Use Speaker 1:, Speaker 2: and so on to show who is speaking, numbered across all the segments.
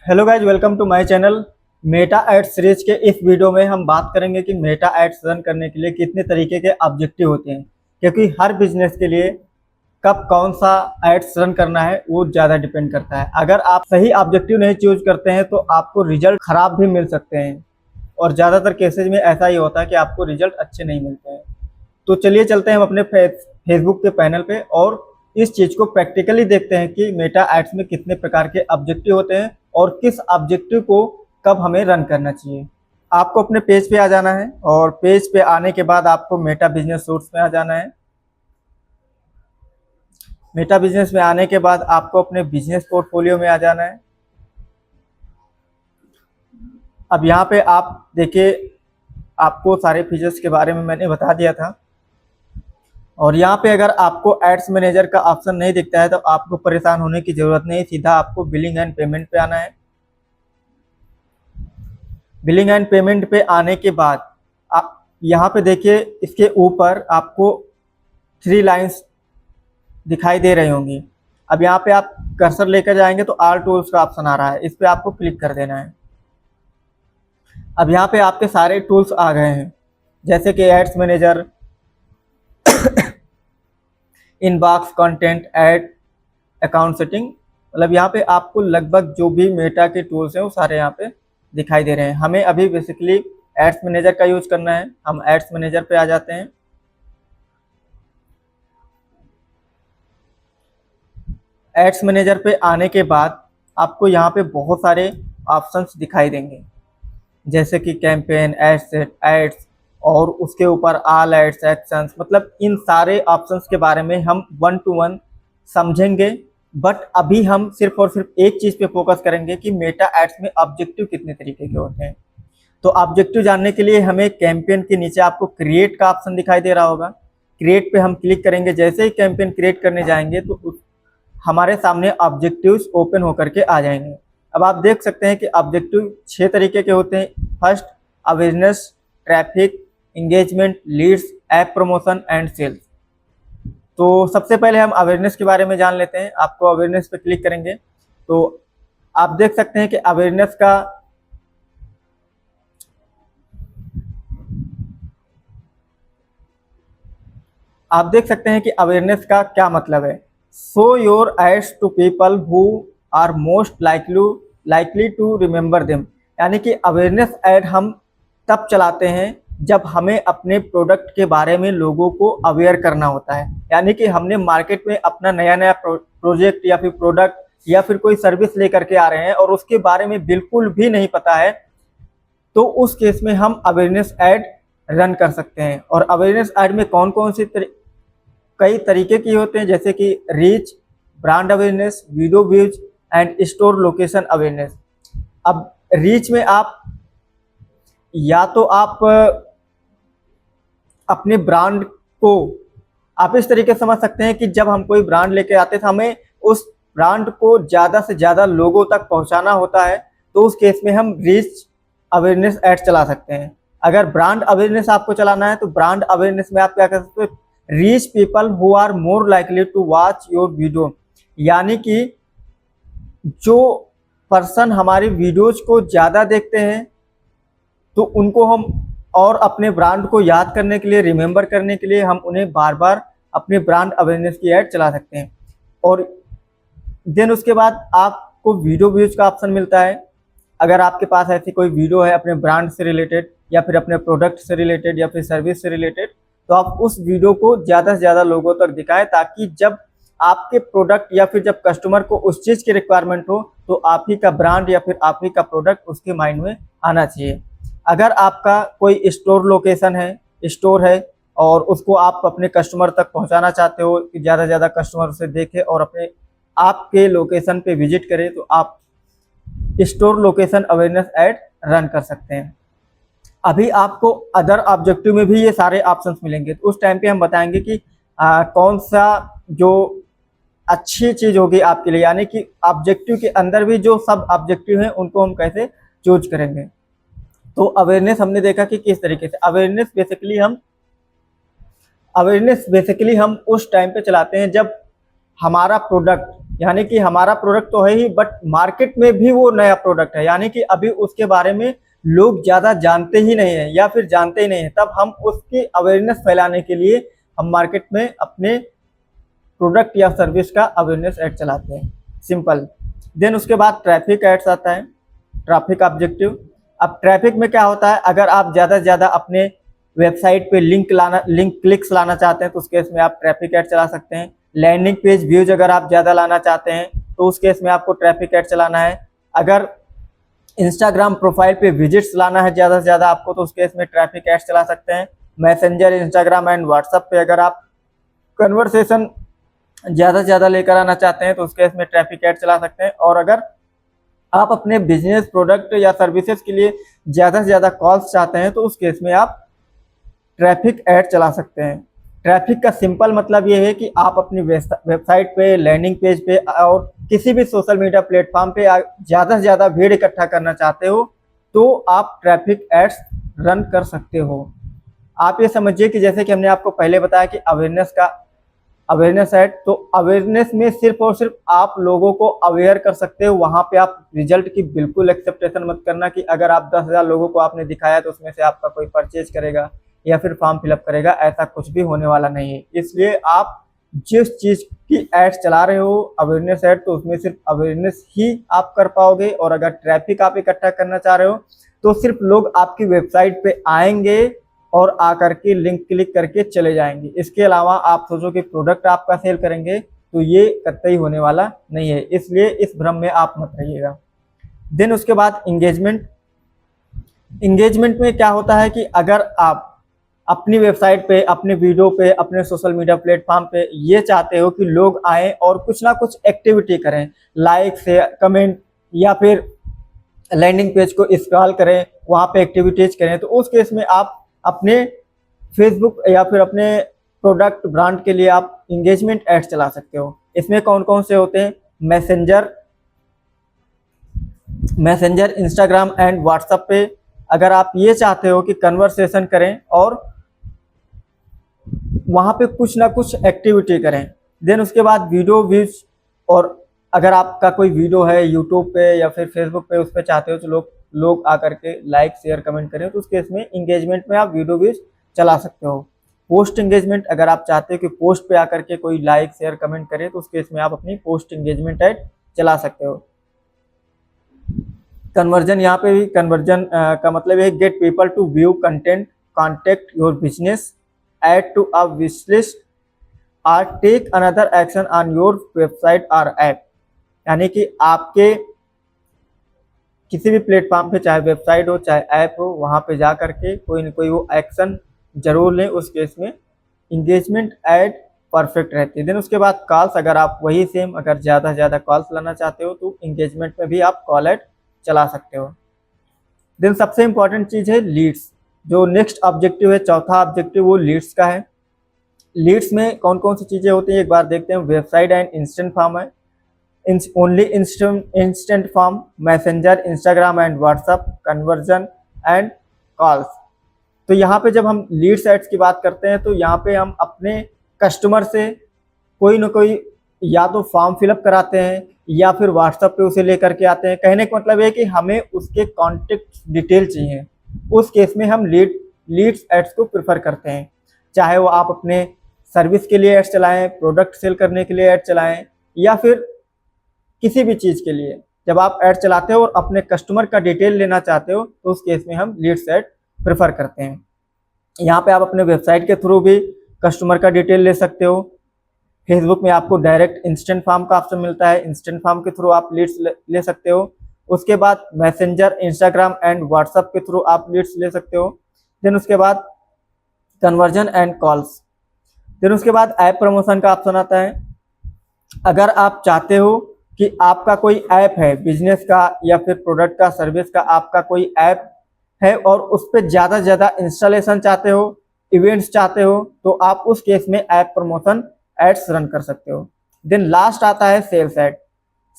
Speaker 1: Hello guys, welcome to my channel. Meta ads series के इस video में हम बात करेंगे कि मेटा एड्स रन करने के लिए कितने तरीके के ऑब्जेक्टिव होते हैं, क्योंकि हर बिजनेस के लिए कब कौन सा एड्स रन करना है वो ज़्यादा डिपेंड करता है। अगर आप सही ऑब्जेक्टिव नहीं चूज करते हैं तो आपको रिजल्ट खराब भी मिल सकते हैं, और ज़्यादातर केसेज में ऐसा ही होता है कि आपको रिजल्ट अच्छे नहीं मिलते हैं। तो चलिए चलते हैं हम अपने फेसबुक के पैनल पे और इस चीज़ को प्रैक्टिकली देखते हैं कि मेटा एड्स में कितने प्रकार के ऑब्जेक्टिव होते हैं और किस ऑब्जेक्टिव को कब हमें रन करना चाहिए। आपको अपने पेज पे आ जाना है और पेज पे आने के बाद आपको मेटा बिजनेस सोर्स में आ जाना है। मेटा बिजनेस में आने के बाद आपको अपने बिजनेस पोर्टफोलियो में आ जाना है। अब यहाँ पे आप देखिए, आपको सारे फीचर्स के बारे में मैंने बता दिया था, और यहाँ पे अगर आपको एड्स मैनेजर का ऑप्शन नहीं दिखता है तो आपको परेशान होने की ज़रूरत नहीं, सीधा आपको बिलिंग एंड पेमेंट पे आना है। बिलिंग एंड पेमेंट पे आने के बाद आप यहाँ पे देखिए, इसके ऊपर आपको 3 लाइंस दिखाई दे रही होंगी। अब यहाँ पे आप कर्सर लेकर जाएंगे तो ऑल टूल्स का ऑप्शन आ रहा है, इस पे आपको क्लिक कर देना है। अब यहाँ पे आपके सारे टूल्स आ गए हैं, जैसे कि ads manager, inbox, content, ad, account setting. मतलब यहाँ पे आपको लगभग जो भी मेटा के टूल्स हैं वो सारे यहाँ पे दिखाई दे रहे हैं। हमें अभी बेसिकली एड्स मैनेजर का यूज करना है। हम एड्स मैनेजर पे आ जाते हैं। एड्स मैनेजर पे आने के बाद आपको यहाँ पे बहुत सारे ऑप्शंस दिखाई देंगे, जैसे कि कैंपेन, एड सेट, एड्स, और उसके ऊपर ऑल एड्स, एक्शंस। मतलब इन सारे ऑप्शंस के बारे में हम 1 to 1 समझेंगे, बट अभी हम सिर्फ और सिर्फ एक चीज़ पे फोकस करेंगे कि मेटा एड्स में ऑब्जेक्टिव कितने तरीके के होते हैं। तो ऑब्जेक्टिव जानने के लिए हमें कैंपेन के नीचे आपको क्रिएट का ऑप्शन दिखाई दे रहा होगा। क्रिएट पे हम क्लिक करेंगे। जैसे ही कैंपेन क्रिएट करने जाएंगे तो हमारे सामने ऑब्जेक्टिव्स ओपन होकर के आ जाएंगे। अब आप देख सकते हैं कि ऑब्जेक्टिव 6 तरीके के होते हैं। First, awareness, traffic, engagement, leads, app promotion and sales. तो सबसे पहले हम अवेयरनेस के बारे में जान लेते हैं। आपको अवेयरनेस पे क्लिक करेंगे तो आप देख सकते हैं कि अवेयरनेस का क्या मतलब है। Show your ads to people who are most likely to remember them. यानी कि अवेयरनेस ऐड हम तब चलाते हैं जब हमें अपने प्रोडक्ट के बारे में लोगों को अवेयर करना होता है। यानी कि हमने मार्केट में अपना नया प्रोजेक्ट या फिर प्रोडक्ट या फिर कोई सर्विस लेकर के आ रहे हैं और उसके बारे में बिल्कुल भी नहीं पता है, तो उस केस में हम अवेयरनेस ऐड रन कर सकते हैं। और अवेयरनेस ऐड में कौन कौन से कई तरीके की होते हैं, जैसे कि reach, brand awareness, video views and store location awareness. अब रीच में आप या तो आप अपने ब्रांड को आप इस तरीके से समझ सकते हैं कि जब हम कोई ब्रांड लेके आते हैं तो हमें उस ब्रांड को ज़्यादा से ज़्यादा लोगों तक पहुंचाना होता है, तो उस केस में हम रीच अवेयरनेस ऐड चला सकते हैं। अगर ब्रांड अवेयरनेस आपको चलाना है तो ब्रांड अवेयरनेस में आप क्या कर सकते हो, reach people who are more likely to watch your video. यानी कि जो पर्सन हमारी वीडियोज को ज़्यादा देखते हैं तो उनको हम, और अपने ब्रांड को याद करने के लिए, रिमेंबर करने के लिए हम उन्हें बार बार अपने ब्रांड अवेयरनेस की ऐड चला सकते हैं। और देन उसके बाद आपको वीडियो व्यूज का ऑप्शन मिलता है। अगर आपके पास ऐसी कोई वीडियो है अपने ब्रांड से रिलेटेड या फिर अपने प्रोडक्ट से रिलेटेड या फिर सर्विस से रिलेटेड, तो आप उस वीडियो को ज़्यादा से ज़्यादा लोगों तक दिखाएं, ताकि जब आपके प्रोडक्ट या फिर जब कस्टमर को उस चीज़ की रिक्वायरमेंट हो तो आप ही का ब्रांड या फिर आप ही का प्रोडक्ट उसके माइंड में आना चाहिए। अगर आपका कोई स्टोर लोकेशन है, स्टोर है, और उसको आप अपने कस्टमर तक पहुंचाना चाहते हो कि ज़्यादा से ज़्यादा कस्टमर उसे देखे और अपने आपके लोकेशन पे विजिट करें, तो आप store location awareness ad run कर सकते हैं। अभी आपको अदर ऑब्जेक्टिव में भी ये सारे ऑप्शंस मिलेंगे, तो उस टाइम पे हम बताएंगे कि कौन सा जो अच्छी चीज़ होगी आपके लिए, यानी कि ऑब्जेक्टिव के अंदर भी जो सब ऑब्जेक्टिव हैं उनको हम कैसे चूज करेंगे। तो अवेयरनेस हमने देखा कि किस तरीके से अवेयरनेस बेसिकली हम उस टाइम पे चलाते हैं जब हमारा प्रोडक्ट यानी कि हमारा प्रोडक्ट तो है ही, बट मार्केट में भी वो नया प्रोडक्ट है, यानी कि अभी उसके बारे में लोग ज़्यादा जानते ही नहीं है या फिर जानते ही नहीं है। तब हम उसकी अवेयरनेस फैलाने के लिए हम मार्केट में अपने प्रोडक्ट या सर्विस का अवेयरनेस ऐड चलाते हैं, सिंपल। देन उसके बाद ट्रैफिक एड्स आता है, ट्रैफिक ऑब्जेक्टिव। अब ट्रैफिक में क्या होता है, अगर आप ज़्यादा से ज़्यादा अपने वेबसाइट पे लिंक क्लिक्स लाना चाहते हैं तो उस केस में आप ट्रैफिक ऐड चला सकते हैं। लैंडिंग पेज व्यूज अगर आप ज़्यादा लाना चाहते हैं तो उस केस में आपको ट्रैफिक ऐड चलाना है। अगर इंस्टाग्राम प्रोफाइल पे विजिट्स लाना है ज़्यादा से ज़्यादा आपको तो उस केस में ट्रैफिक ऐड्स चला सकते हैं। मैसेंजर, इंस्टाग्राम एंड व्हाट्सएप पे अगर आप कन्वर्सेशन ज़्यादा से ज़्यादा लेकर आना चाहते हैं तो उस केस में ट्रैफिक ऐड चला सकते हैं। और अगर आप अपने बिजनेस, प्रोडक्ट या सर्विसेज के लिए ज़्यादा से ज़्यादा कॉल्स चाहते हैं तो उस केस में आप ट्रैफिक ऐड चला सकते हैं। ट्रैफिक का सिंपल मतलब ये है कि आप अपनी वेबसाइट पे, लैंडिंग पेज पे और किसी भी सोशल मीडिया प्लेटफॉर्म पे ज़्यादा से ज़्यादा भीड़ इकट्ठा करना चाहते हो तो आप ट्रैफिक एड्स रन कर सकते हो। आप ये समझिए कि जैसे कि हमने आपको पहले बताया कि अवेयरनेस ऐड, तो अवेयरनेस में सिर्फ और सिर्फ आप लोगों को अवेयर कर सकते हो। वहाँ पे आप रिजल्ट की बिल्कुल एक्सेप्टेशन मत करना कि अगर आप 10,000 लोगों को आपने दिखाया तो उसमें से आपका कोई परचेज करेगा या फिर फॉर्म फिलअप करेगा, ऐसा कुछ भी होने वाला नहीं है। इसलिए आप जिस चीज़ की एड्स चला रहे हो अवेयरनेस ऐड, तो उसमें सिर्फ अवेयरनेस ही आप कर पाओगे। और अगर ट्रैफिक आप इकट्ठा करना चाह रहे हो तो सिर्फ लोग आपकी वेबसाइट पे आएंगे और आकर के लिंक क्लिक करके चले जाएंगे। इसके अलावा आप सोचो कि प्रोडक्ट आपका सेल करेंगे तो ये कतई होने वाला नहीं है, इसलिए इस भ्रम में आप मत रहिएगा। देन उसके बाद इंगेजमेंट में क्या होता है कि अगर आप अपनी वेबसाइट पे, अपने वीडियो पे, अपने सोशल मीडिया प्लेटफॉर्म पे ये चाहते हो कि लोग आएँ और कुछ ना कुछ एक्टिविटी करें, लाइक से कमेंट या फिर लैंडिंग पेज को स्क्रॉल करें, वहाँ पे एक्टिविटीज करें, तो उस केस में आप अपने फेसबुक या फिर अपने प्रोडक्ट ब्रांड के लिए आप इंगेजमेंट एड्स चला सकते हो। इसमें कौन कौन से होते हैं, मैसेंजर, इंस्टाग्राम एंड व्हाट्सएप पे अगर आप ये चाहते हो कि कन्वर्सेशन करें और वहाँ पे कुछ ना कुछ एक्टिविटी करें। देन उसके बाद वीडियो व्यूज, और अगर आपका कोई वीडियो है यूट्यूब पे या फिर फेसबुक पे उस पर चाहते हो तो लोग आकर के लाइक शेयर कमेंट करें, तो उस केस में इंगेजमेंट में आप वीडियो व्यूज चला सकते हो। पोस्ट इंगेजमेंट, अगर आप चाहते हो कि पोस्ट पे आकर के कोई लाइक शेयर कमेंट करे तो उस केस में आप अपनी पोस्ट इंगेजमेंट ऐड चला सकते हो। कन्वर्जन, यहाँ पे भी कन्वर्जन का मतलब है get people to view content, contact your business, add to a wish list और take another action on your website और ऐप। यानी कि आपके किसी भी प्लेटफॉर्म पे, चाहे वेबसाइट हो चाहे ऐप हो, वहाँ पे जा करके कोई न कोई वो एक्शन जरूर लें, उस केस में इंगेजमेंट ऐड परफेक्ट रहती है। देन उसके बाद कॉल्स, अगर आप वही सेम अगर ज़्यादा से ज़्यादा कॉल्स लाना चाहते हो तो इंगेजमेंट में भी आप कॉल ऐड चला सकते हो। देन सबसे इंपॉर्टेंट चीज़ है लीड्स। जो नेक्स्ट ऑब्जेक्टिव है, चौथा ऑब्जेक्टिव, वो लीड्स का है। लीड्स में कौन कौन सी चीज़ें होती हैं एक बार देखते हैं। वेबसाइट एंड इंस्टेंट फॉर्म है, only instant form, messenger, Instagram and WhatsApp, conversion and calls. तो यहाँ पे जब हम लीड एड्स की बात करते हैं तो यहाँ पे हम अपने कस्टमर से कोई ना कोई या तो फॉर्म फिलअप कराते हैं या फिर व्हाट्सएप पे उसे लेकर के आते हैं। कहने का मतलब है कि हमें उसके कॉन्टेक्ट डिटेल चाहिए, उस केस में हम लीड्स एड्स को प्रेफर करते हैं। चाहे वो आप अपने सर्विस के लिए एड्स चलाएं, प्रोडक्ट सेल करने के लिए ऐड चलाएं या फिर किसी भी चीज़ के लिए, जब आप ऐड चलाते हो और अपने कस्टमर का डिटेल लेना चाहते हो तो उस केस में हम लीड्स ऐड प्रेफर करते हैं। यहाँ पे आप अपने वेबसाइट के थ्रू भी कस्टमर का डिटेल ले सकते हो। फेसबुक में आपको डायरेक्ट इंस्टेंट फॉर्म का ऑप्शन मिलता है, इंस्टेंट फॉर्म के थ्रू आप लीड्स ले सकते हो। उसके बाद मैसेंजर, इंस्टाग्राम एंड व्हाट्सएप के थ्रू आप लीड्स ले सकते हो। देन उसके बाद कन्वर्जन एंड कॉल्स। देन उसके बाद ऐप प्रमोशन का ऑप्शन आता है। अगर आप चाहते हो कि आपका कोई ऐप है बिजनेस का या फिर प्रोडक्ट का, सर्विस का, आपका कोई ऐप है और उस पर ज़्यादा से ज़्यादा इंस्टॉलेशन चाहते हो, इवेंट्स चाहते हो, तो आप उस केस में ऐप प्रमोशन एड्स रन कर सकते हो। देन लास्ट आता है sales add.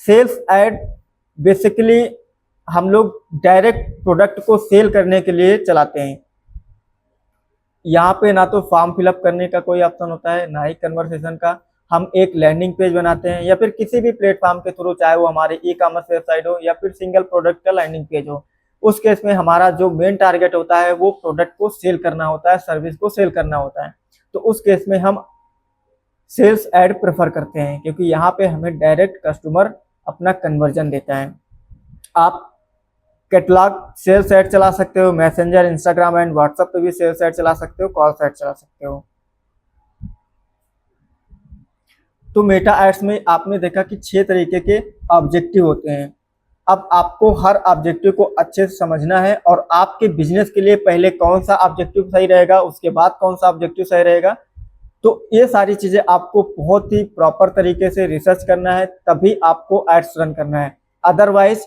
Speaker 1: Sales add basically हम लोग डायरेक्ट प्रोडक्ट को सेल करने के लिए चलाते हैं। यहाँ पे ना तो फॉर्म फिलअप करने का कोई ऑप्शन होता है, ना ही कन्वर्सेशन का, हम एक लैंडिंग पेज बनाते हैं या फिर किसी भी प्लेटफॉर्म के थ्रू, चाहे वो हमारी ई कॉमर्स वेबसाइट हो या फिर सिंगल प्रोडक्ट का लैंडिंग पेज हो, उस केस में हमारा जो मेन टारगेट होता है वो प्रोडक्ट को सेल करना होता है, सर्विस को सेल करना होता है। तो उस केस में हम सेल्स ऐड प्रेफर करते हैं, क्योंकि यहाँ पे हमें डायरेक्ट कस्टमर अपना कन्वर्जन देता है। आप कैटलॉग सेल्स ऐड चला सकते हो, मैसेंजर, इंस्टाग्राम एंड व्हाट्सएप पे भी सेल्स ऐड चला सकते हो, कॉल्स ऐड चला सकते हो। तो मेटा एड्स में आपने देखा कि 6 तरीके के ऑब्जेक्टिव होते हैं। अब आपको हर ऑब्जेक्टिव को अच्छे से समझना है और आपके बिजनेस के लिए पहले कौन सा ऑब्जेक्टिव सही रहेगा, उसके बाद कौन सा ऑब्जेक्टिव सही रहेगा। तो ये सारी चीजें आपको बहुत ही प्रॉपर तरीके से रिसर्च करना है, तभी आपको एड्स रन करना है। अदरवाइज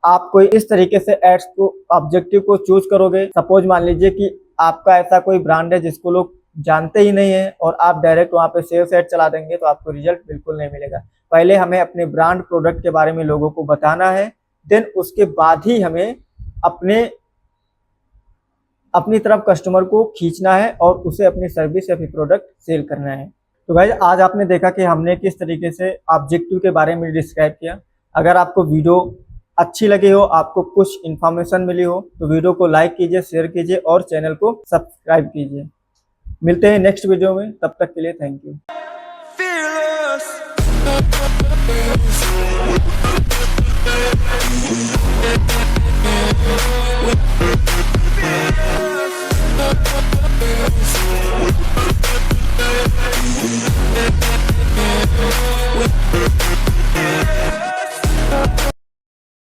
Speaker 1: आप कोई इस तरीके से एड्स को ऑब्जेक्टिव को चूज करोगे, सपोज मान लीजिए कि आपका ऐसा कोई ब्रांड है जिसको लोग जानते ही नहीं है और आप डायरेक्ट वहां पे सेल्स ऐड चला देंगे, तो आपको रिजल्ट बिल्कुल नहीं मिलेगा। पहले हमें अपने ब्रांड प्रोडक्ट के बारे में लोगों को बताना है, देन उसके बाद ही हमें अपनी तरफ कस्टमर को खींचना है और उसे अपनी सर्विस या फिर प्रोडक्ट सेल करना है। तो भाई आज आपने देखा कि हमने किस तरीके से ऑब्जेक्टिव के बारे में डिस्क्राइब किया। अगर आपको वीडियो अच्छी लगी हो, आपको कुछ इन्फॉर्मेशन मिली हो, तो वीडियो को लाइक कीजिए, शेयर कीजिए और चैनल को सब्सक्राइब कीजिए। मिलते हैं नेक्स्ट वीडियो में, तब तक के लिए थैंक यू।